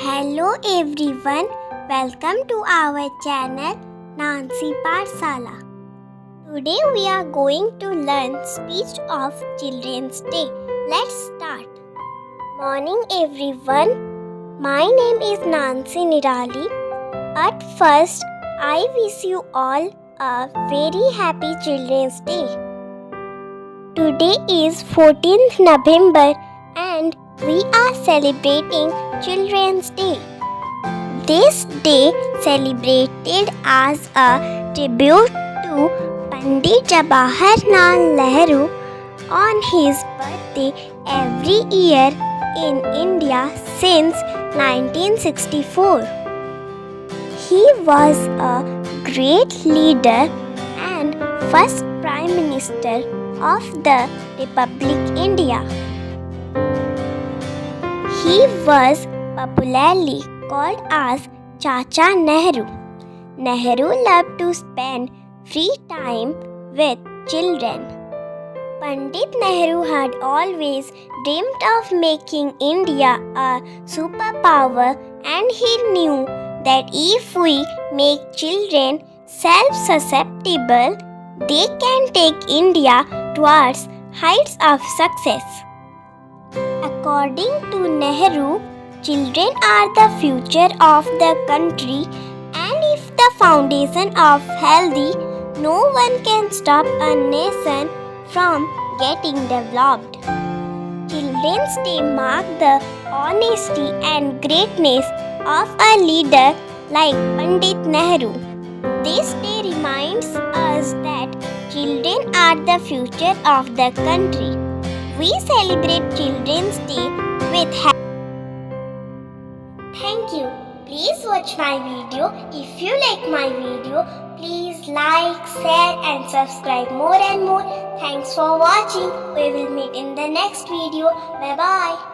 Hello everyone, welcome to our channel nancypathasala. Today we are going to learn speech of Children's Day. Let's start. Morning everyone, my name is Nancy Nirali. At first, I wish you all a very happy Children's Day. Today is 14th November and we are celebrating Children's Day. This day celebrated as a tribute to Pandit Jawaharlal Nehru on his birthday every year in India since 1964. He was a great leader and first Prime Minister of the Republic India. He was popularly called as Chacha Nehru. Nehru loved to spend free time with children. Pandit Nehru had always dreamed of making India a superpower, and he knew that if we make children self-susceptible, they can take India towards heights of success. According to Nehru, children are the future of the country, and if the foundation is healthy, no one can stop a nation from getting developed. Children's Day marks the honesty and greatness of a leader like Pandit Nehru. This day reminds us that children are the future of the country. We celebrate Children's Day with happiness. Thank you. Please watch my video. If you like my video, please like, share and subscribe more and more. Thanks for watching. We will meet in the next video. Bye bye.